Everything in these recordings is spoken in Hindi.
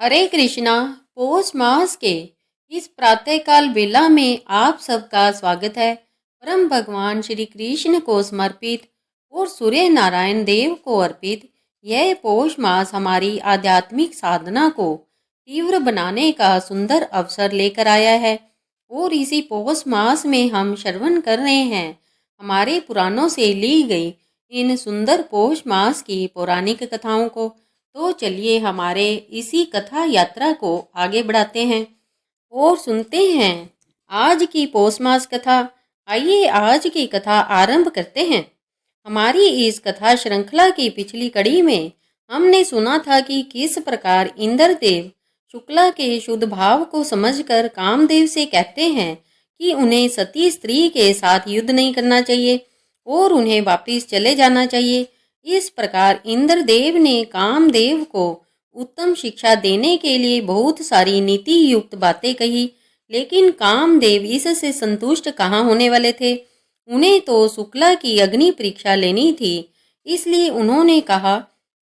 हरे कृष्णा। पौष मास के इस प्रातःकाल बेला में आप सबका स्वागत है। परम भगवान श्री कृष्ण को समर्पित और सूर्य नारायण देव को अर्पित यह पौष मास हमारी आध्यात्मिक साधना को तीव्र बनाने का सुंदर अवसर लेकर आया है। और इसी पौष मास में हम श्रवण कर रहे हैं हमारे पुराणों से ली गई इन सुंदर पौष मास की पौराणिक कथाओं को। तो चलिए हमारे इसी कथा यात्रा को आगे बढ़ाते हैं और सुनते हैं आज की पौष मास कथा। आइए आज की कथा आरंभ करते हैं। हमारी इस कथा श्रृंखला की पिछली कड़ी में हमने सुना था कि किस प्रकार इंद्रदेव शुक्ला के शुद्ध भाव को समझकर कामदेव से कहते हैं कि उन्हें सती स्त्री के साथ युद्ध नहीं करना चाहिए और उन्हें वापिस चले जाना चाहिए। इस प्रकार इंद्रदेव ने कामदेव को उत्तम शिक्षा देने के लिए बहुत सारी नीति युक्त बातें कही, लेकिन कामदेव इससे संतुष्ट कहाँ होने वाले थे। उन्हें तो शुक्ला की अग्नि परीक्षा लेनी थी। इसलिए उन्होंने कहा,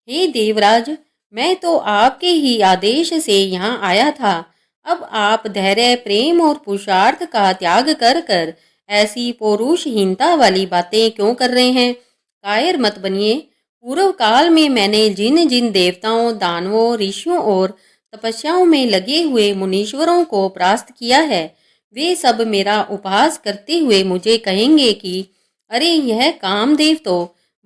हे देवराज, मैं तो आपके ही आदेश से यहाँ आया था। अब आप धैर्य, प्रेम और पुरुषार्थ का त्याग कर कर ऐसी पौरुषहीनता वाली बातें क्यों कर रहे हैं? कायर मत बनिए। पूर्व काल में मैंने जिन जिन देवताओं, दानवों, ऋषियों और तपस्याओं में लगे हुए मुनीश्वरों को परास्त किया है, वे सब मेरा उपहास करते हुए मुझे कहेंगे कि अरे यह कामदेव तो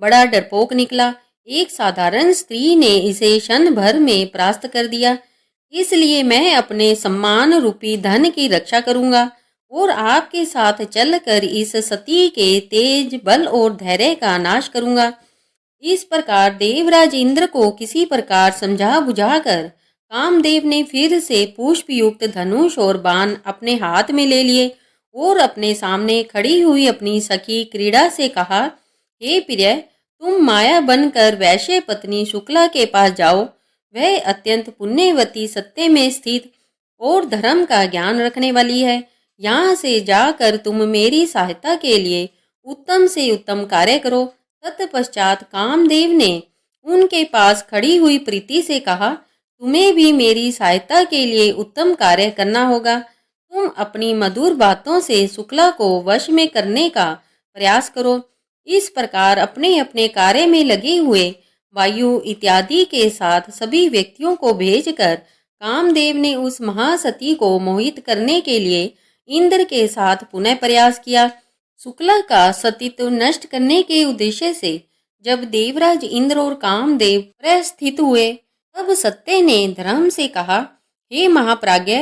बड़ा डरपोक निकला। एक साधारण स्त्री ने इसे क्षण भर में परास्त कर दिया। इसलिए मैं अपने सम्मान रूपी धन की रक्षा करूंगा और आपके साथ चलकर इस सती के तेज, बल और धैर्य का नाश करूंगा। इस प्रकार देवराज इंद्र को किसी प्रकार समझा बुझाकर कामदेव ने फिर से पुष्प युक्त धनुष और बाण अपने हाथ में ले लिए और अपने सामने खड़ी हुई अपनी सखी क्रीड़ा से कहा, हे प्रिय, तुम माया बनकर वैश्य पत्नी शुक्ला के पास जाओ। वह अत्यंत पुण्यवती, सत्य में स्थित और धर्म का ज्ञान रखने वाली है। यहाँ से जाकर तुम मेरी सहायता के लिए उत्तम से उत्तम कार्य करो। तत्पश्चात कामदेव ने उनके पास खड़ी हुई प्रीति से कहा, तुम्हें भी मेरी सहायता के लिए उत्तम कार्य करना होगा। तुम अपनी मधुर बातों से शुक्ला को वश में करने का प्रयास करो। इस प्रकार अपने अपने कार्य में लगे हुए वायु इत्यादि के साथ सभी व्यक्तियों को भेजकर कामदेव ने उस महासती को मोहित करने के लिए इंद्र के साथ पुनः प्रयास किया। शुक्ला का सतीत्व नष्ट करने के उद्देश्य से जब देवराज इंद्र और कामदेव प्रस्थित हुए, तब सत्य ने धर्म से कहा, हे महाप्राज्ञ,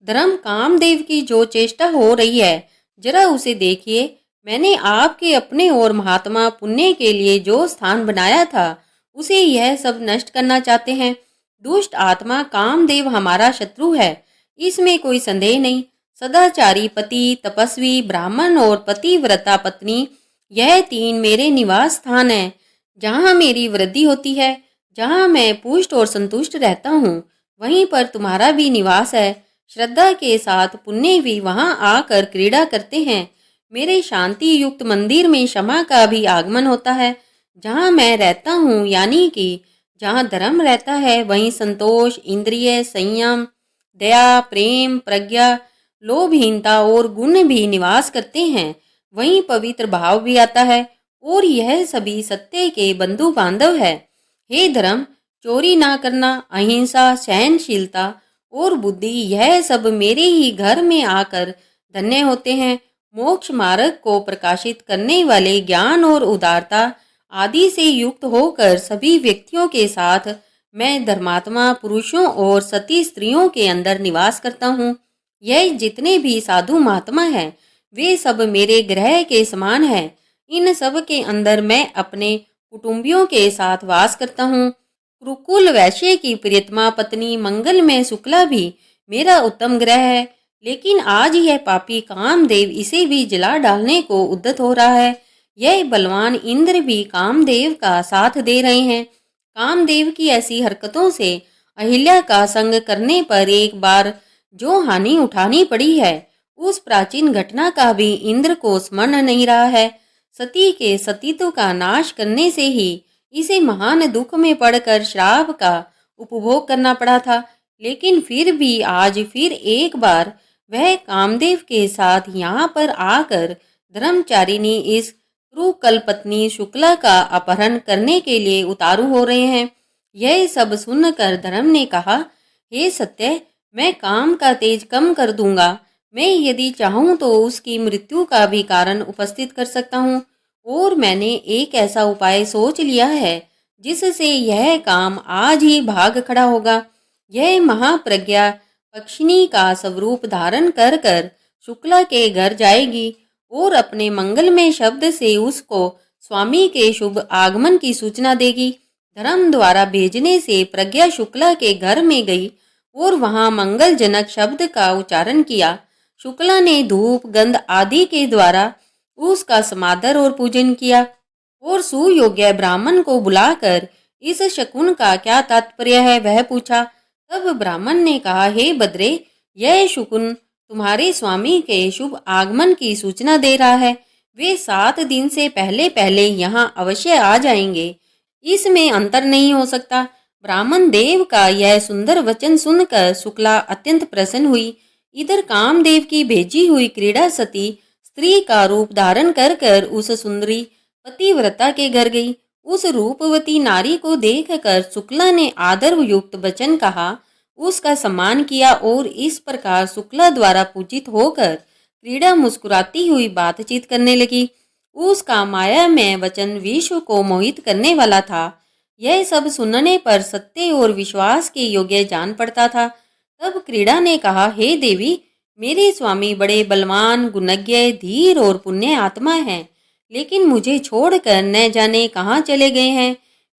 धर्म, कामदेव की जो चेष्टा हो रही है, जरा उसे देखिए। मैंने आपके अपने और महात्मा पुण्य के लिए जो स्थान बनाया था, उसे यह सब नष्ट करना चाहते हैं। दुष्ट आत्मा कामदेव हमारा शत्रु है, इसमें कोई संदेह नहीं। सदाचारी पति, तपस्वी ब्राह्मण और पतिव्रता पत्नी, यह तीन मेरे निवास स्थान है, जहाँ मेरी वृद्धि होती है, जहाँ मैं पुष्ट और संतुष्ट रहता हूँ, वहीं पर तुम्हारा भी निवास है। श्रद्धा के साथ पुण्य भी वहाँ आकर क्रीड़ा करते हैं। मेरे शांति युक्त मंदिर में क्षमा का भी आगमन होता है। जहाँ मैं रहता हूँ, यानी कि जहाँ धर्म रहता है, वहीं संतोष, इंद्रिय संयम, दया, प्रेम, प्रज्ञा, लोभहीनता और गुण भी निवास करते हैं। वहीं पवित्र भाव भी आता है और यह सभी सत्य के बंधु बांधव है। हे धर्म, चोरी ना करना, अहिंसा, सहनशीलता और बुद्धि, यह सब मेरे ही घर में आकर धन्य होते हैं। मोक्ष मार्ग को प्रकाशित करने वाले ज्ञान और उदारता आदि से युक्त होकर सभी व्यक्तियों के साथ मैं धर्मात्मा पुरुषों और सती स्त्रियों के अंदर निवास करता हूँ। यह जितने भी साधु महात्मा हैं, वे सब मेरे ग्रह के समान हैं। इन सब के अंदर मैं अपने कुटुंबियों के साथ वास करता हूँ। कुरुकुल वैश्य की प्रियतमा पत्नी मंगलमय शुक्ला भी मेरा उत्तम ग्रह है, लेकिन आज यह पापी कामदेव इसे भी जला डालने को उद्यत हो रहा है। यह बलवान इंद्र भी कामदेव का साथ दे रहे हैं। कामदेव की ऐसी हरकतों से अहिल्या का संग करने पर एक बार जो हानि उठानी पड़ी है, उस प्राचीन घटना का भी इंद्र को स्मरण नहीं रहा है। सती के सतीत्व का नाश करने से ही इसे महान दुख में पड़कर श्राप का उपभोग करना पड़ा था। लेकिन फिर भी आज फिर एक बार वह कामदेव के साथ यहाँ पर आकर धर्मचारिणी इस क्रूकल पत्नी शुक्ला का अपहरण करने के लिए उतारू हो रहे हैं। यह सब सुनकर धर्म ने कहा, हे सत्य, मैं काम का तेज कम कर दूंगा। मैं यदि चाहूं तो उसकी मृत्यु का भी कारण उपस्थित कर सकता हूँ, और मैंने एक ऐसा उपाय सोच लिया है जिससे यह काम आज ही भाग खड़ा होगा। यह महाप्रज्ञा पक्षिणी का स्वरूप धारण कर कर शुक्ला के घर जाएगी और अपने मंगलमय शब्द से उसको स्वामी के शुभ आगमन की सूचना देगी। धर्म द्वारा भेजने से प्रज्ञा शुक्ला के घर में गई और वहां मंगलजनक शब्द का उच्चारण किया। शुक्ला ने धूप गंध आदि के द्वारा उसका समादर और पूजन किया और सुयोग्य ब्राह्मण को बुलाकर इस शकुन का क्या तात्पर्य है वह पूछा। तब ब्राह्मण ने कहा, हे बद्रे, यह शकुन तुम्हारे स्वामी के शुभ आगमन की सूचना दे रहा है। वे 7 दिन से पहले पहले यहाँ अवश्य आ जाएंगे, इसमें अंतर नहीं हो सकता। ब्राह्मण देव का यह सुंदर वचन सुनकर शुक्ला अत्यंत प्रसन्न हुई। इधर कामदेव की भेजी हुई क्रीड़ा सती स्त्री का रूप धारण कर कर उस सुंदरी पतिव्रता के घर गई। उस रूपवती नारी को देखकर शुक्ला ने आदर युक्त वचन कहा, उसका सम्मान किया और इस प्रकार शुक्ला द्वारा पूजित होकर क्रीड़ा मुस्कुराती हुई बातचीत करने लगी। उसका माया में वचन विश्व को मोहित करने वाला था। यह सब सुनने पर सत्य और विश्वास के योग्य जान पड़ता था। तब क्रीड़ा ने कहा, हे देवी, मेरे स्वामी बड़े बलवान, गुणज्ञ, धीर और पुण्य आत्मा हैं, लेकिन मुझे छोड़कर न जाने कहाँ चले गए हैं।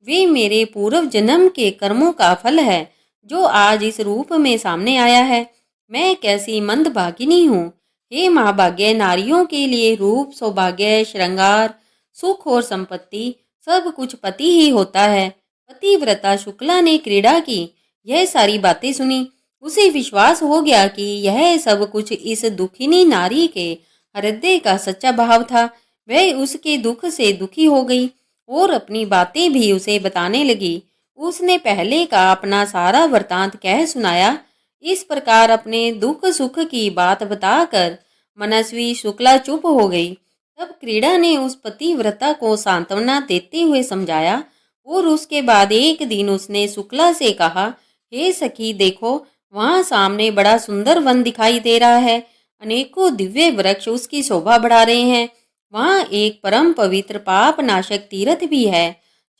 वे मेरे पूर्व जन्म के कर्मों का फल है जो आज इस रूप में सामने आया है। मैं कैसी मंदभागिनी हूँ। हे महाभाग्य, नारियों के लिए रूप, सौभाग्य, श्रृंगार, सुख और संपत्ति सब कुछ पति ही होता है। पतिव्रता शुक्ला ने क्रीड़ा की यह सारी बातें सुनी। उसे विश्वास हो गया कि यह सब कुछ इस दुखिनी नारी के हृदय का सच्चा भाव था। वह उसके दुख से दुखी हो गई और अपनी बातें भी उसे बताने लगी। उसने पहले का अपना सारा वृतांत कह सुनाया। इस प्रकार अपने दुख सुख की बात बताकर मनस्वी शुक्ला चुप हो गई। तब क्रीड़ा ने उस पतिव्रता को सांत्वना देते हुए समझाया और उसके बाद एक दिन उसने शुक्ला से कहा, हे सखी, देखो, वहाँ सामने बड़ा सुंदर वन दिखाई दे रहा है। अनेकों दिव्य वृक्ष उसकी शोभा बढ़ा रहे हैं। वहाँ एक परम पवित्र पाप नाशक तीर्थ भी है।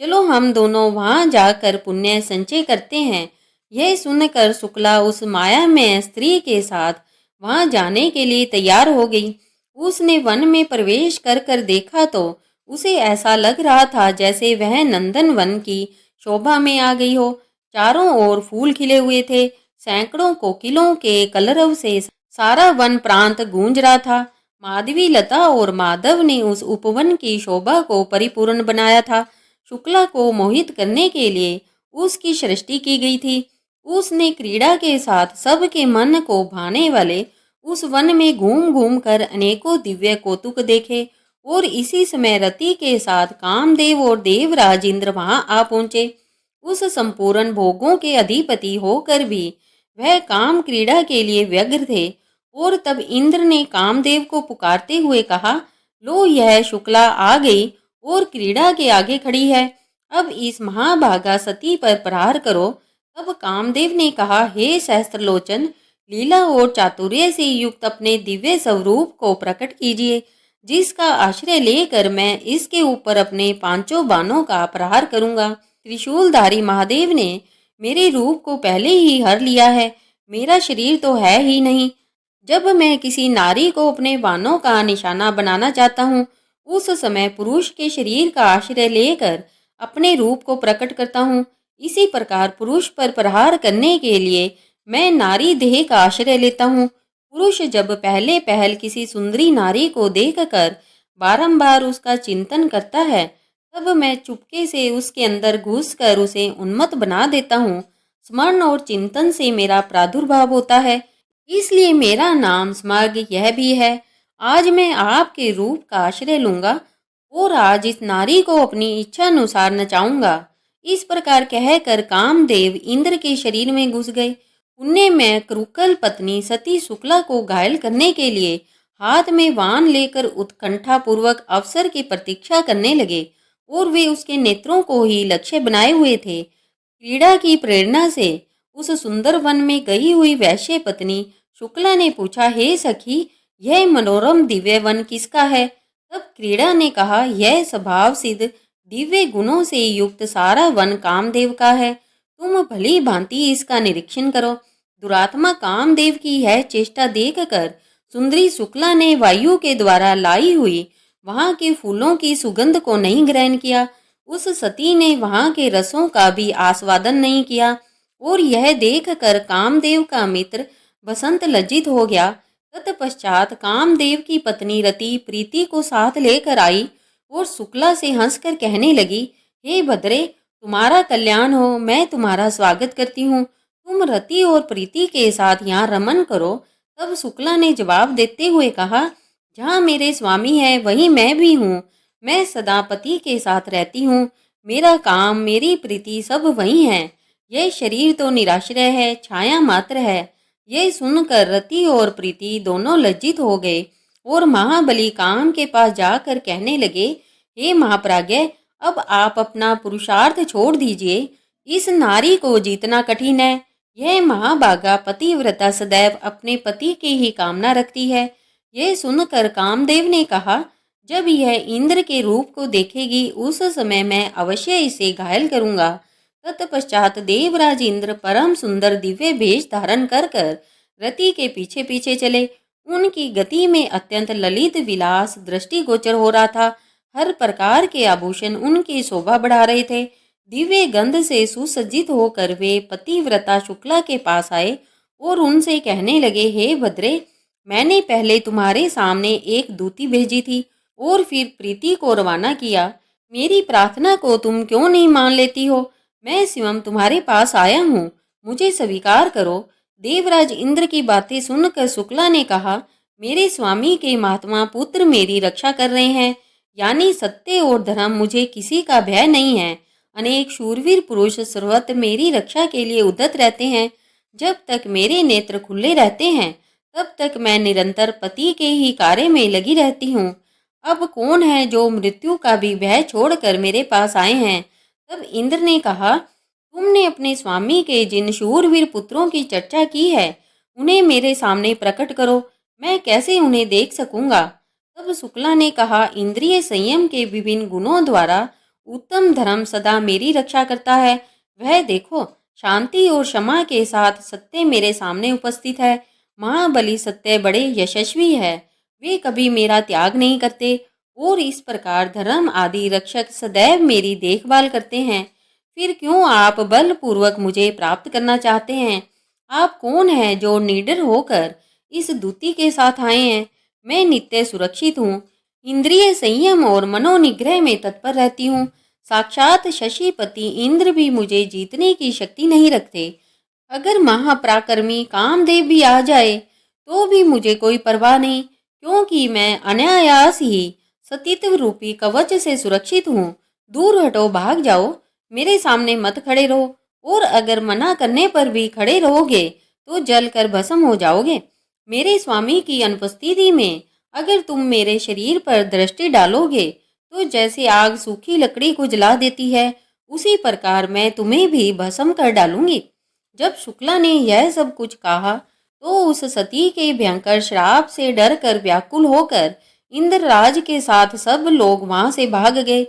चलो हम दोनों वहाँ जाकर पुण्य संचय करते हैं। यह सुनकर शुक्ला उस माया में स्त्री के साथ वहाँ जाने के लिए तैयार हो गई। उसने वन में प्रवेश कर कर देखा तो उसे ऐसा लग रहा था जैसे वह नंदन वन की शोभा में आ गई हो। चारों ओर फूल खिले हुए थे। सैकड़ों कोकिलों के कलरव से सारा वन प्रांत गूंज रहा था। माधवी, लता और माधव ने उस उपवन की शोभा को परिपूर्ण बनाया था। शुक्ला को मोहित करने के लिए उसकी सृष्टि की गई थी। उसने क्रीड़ा के साथ सबके मन को भाने वाले उस वन में घूम घूम कर अनेकों दिव्य कौतुक देखे और इसी समय रति के साथ कामदेव और देवराज इंद्र वहां आ पहुंचे। उस संपूर्ण भोगों के अधिपति होकर भी वह काम क्रीड़ा के लिए व्यग्र थे। और तब इंद्र ने कामदेव को पुकारते हुए कहा, लो, यह शुक्ला आ गई और क्रीड़ा के आगे खड़ी है। अब इस महाभागा सती पर प्रहार करो। तब कामदेव ने कहा, हे सहस्त्रलोचन, लीला और चातुर्य से युक्त अपने दिव्य स्वरूप को प्रकट कीजिए, जिसका आश्रय लेकर मैं इसके ऊपर अपने 5 बाणों का प्रहार करूंगा। त्रिशूलधारी महादेव ने मेरे रूप को पहले ही हर लिया है। मेरा शरीर तो है ही नहीं। जब मैं किसी नारी को अपने बाणों का निशाना बनाना चाहता हूँ, उस समय पुरुष के शरीर का आश्रय लेकर अपने रूप को प्रकट करता हूँ। इसी प्रकार पुरुष पर प्रहार करने के लिए मैं नारी देह का आश्रय लेता हूँ। पुरुष जब पहले पहल किसी सुंदरी नारी को देखकर बारंबार उसका चिंतन करता है, तब मैं चुपके से उसके अंदर घुसकर उसे उन्मत्त बना देता हूँ। स्मरण और चिंतन से मेरा प्रादुर्भाव होता है, इसलिए मेरा नाम स्मर्ग यह भी है। आज मैं आपके रूप का आश्रय लूंगा और आज इस नारी को अपनी इच्छा अनुसार नचाऊंगा। इस प्रकार कहकर कामदेव इंद्र के शरीर में घुस गए। पुण्य में क्रूकल पत्नी सती शुक्ला को घायल करने के लिए हाथ में वाण लेकर उत्कंठापूर्वक अवसर की प्रतीक्षा करने लगे और वे उसके नेत्रों को ही लक्ष्य बनाए हुए थे। क्रीड़ा की प्रेरणा से उस सुंदर वन में गई हुई वैश्य पत्नी शुक्ला ने पूछा, हे सखी, यह मनोरम दिव्य वन किसका है? तब क्रीड़ा ने कहा, यह स्वभाव सिद्ध दिव्य गुणों से युक्त सारा वन कामदेव का है। तुम भली भांति इसका निरीक्षण करो। दुरात्मा कामदेव की यह चेष्टा देखकर सुंदरी शुक्ला ने वायु के द्वारा लाई हुई वहां के फूलों की सुगंध को नहीं ग्रहण किया। उस सती ने वहां के रसों का भी आस्वादन नहीं किया और यह देखकर कामदेव का मित्र बसंत लज्जित हो गया। तत्पश्चात कामदेव की पत्नी रति प्रीति को साथ लेकर आई और शुक्ला से हंसकर कहने लगी, हे भद्रे, तुम्हारा कल्याण हो, मैं तुम्हारा स्वागत करती हूँ। तुम रति और प्रीति के साथ यहाँ रमन करो। तब शुक्ला ने जवाब देते हुए कहा, जहाँ मेरे स्वामी है वहीं मैं भी हूँ। मैं सदा पति के साथ रहती हूँ। मेरा काम, मेरी प्रीति सब वही है। यह शरीर तो निराश्रय है, छाया मात्र है। यह सुनकर रति और प्रीति दोनों लज्जित हो गए और महाबली काम के पास जाकर कहने लगे, हे महाप्राज्ञ, अब आप अपना पुरुषार्थ छोड़ दीजिए। इस नारी को जीतना कठिन है। यह महाभागा पतिव्रता सदैव अपने पति की ही कामना रखती है। यह सुनकर कामदेव ने कहा, जब यह इंद्र के रूप को देखेगी उस समय मैं अवश्य इसे घायल करूंगा। तत्पश्चात देवराज इंद्र परम सुंदर दिव्य भेष धारण कर कर रति के पीछे पीछे चले। उनकी गति में अत्यंत ललित विलास दृष्टिगोचर हो रहा था। हर प्रकार के आभूषण उनकी शोभा बढ़ा रहे थे। दिव्य गंध से सुसज्जित होकर वे पतिव्रता शुक्ला के पास आए और उनसे कहने लगे, हे भद्रे, मैंने पहले तुम्हारे सामने एक दूती भेजी थी और फिर प्रीति को रवाना किया। मेरी प्रार्थना को तुम क्यों नहीं मान लेती हो? मैं स्वयं तुम्हारे पास आया हूँ, मुझे स्वीकार करो। देवराज इंद्र की बातें सुनकर शुक्ला ने कहा, मेरे स्वामी के महात्मा पुत्र मेरी रक्षा कर रहे हैं, यानी सत्य और धर्म, मुझे किसी का भय नहीं है। अनेक शूरवीर पुरुष सर्वत्र मेरी रक्षा के लिए उद्यत रहते हैं। जब तक मेरे नेत्र खुले रहते हैं तब तक मैं निरंतर पति के ही कार्य में लगी रहती हूँ। अब कौन है जो मृत्यु का भी भय छोड़कर मेरे पास आए हैं? तब इंद्र ने कहा, तुमने अपने स्वामी के जिन शूरवीर पुत्रों की चर्चा की है उन्हें मेरे सामने प्रकट करो, मैं कैसे उन्हें देख सकूंगा? तब शुक्ला ने कहा, इंद्रिय संयम के विभिन्न गुणों द्वारा उत्तम धर्म सदा मेरी रक्षा करता है। वह देखो, शांति और क्षमा के साथ सत्य मेरे सामने उपस्थित है। महाबली सत्य बड़े यशस्वी है, वे कभी मेरा त्याग नहीं करते और इस प्रकार धर्म आदि रक्षक सदैव मेरी देखभाल करते हैं। फिर क्यों आप बलपूर्वक मुझे प्राप्त करना चाहते हैं? आप कौन हैं जो निडर होकर इस दूती के साथ आए हैं? मैं नित्य सुरक्षित हूँ, इंद्रिय संयम और मनोनिग्रह में तत्पर रहती हूँ। साक्षात शशिपति इंद्र भी मुझे जीतने की शक्ति नहीं रखते। अगर महापराक्रमी कामदेव भी आ जाए तो भी मुझे कोई परवाह नहीं, क्योंकि मैं अनायास ही सतीत्व रूपी कवच से सुरक्षित हूँ। दूर हटो, भाग जाओ, मेरे सामने मत खड़े रहो, और अगर मना करने पर भी खड़े रहोगे तो जल कर भस्म हो जाओगे। मेरे स्वामी की अनुपस्थिति में अगर तुम मेरे शरीर पर दृष्टि डालोगे तो जैसे आग सूखी लकड़ी को जला देती है, उसी प्रकार मैं तुम्हें भी भस्म कर डालूंगी। जब शुक्ला ने यह सब कुछ कहा तो उस सती के भयंकर श्राप से डर कर व्याकुल होकर इंद्रराज के साथ सब लोग वहां से भाग गए।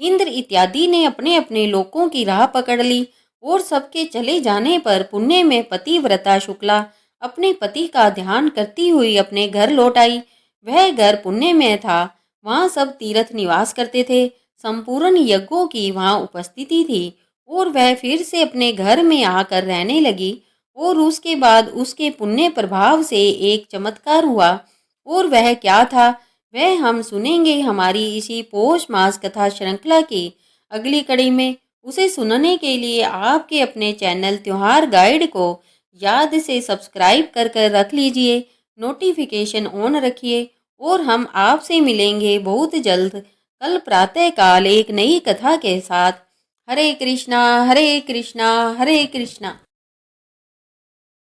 इंद्र इत्यादि ने अपने अपने लोकों की राह पकड़ ली और सबके चले जाने पर पुण्य में पतिव्रता शुक्ला अपने पति का ध्यान करती हुई अपने घर लौट आई। वह घर पुण्य में था, वहाँ सब तीर्थ निवास करते थे, संपूर्ण यज्ञों की वहाँ उपस्थिति थी और वह फिर से अपने घर में आकर रहने लगी। और उसके बाद उसके पुण्य प्रभाव से एक चमत्कार हुआ, और वह क्या था वह हम सुनेंगे हमारी इसी पौष मास कथा श्रृंखला की अगली कड़ी में। उसे सुनने के लिए आपके अपने चैनल त्योहार गाइड को याद से सब्सक्राइब कर कर रख लीजिए, नोटिफिकेशन ऑन रखिए, और हम आपसे मिलेंगे बहुत जल्द कल प्रातः काल एक नई कथा के साथ। हरे कृष्णा हरे कृष्णा हरे कृष्णा।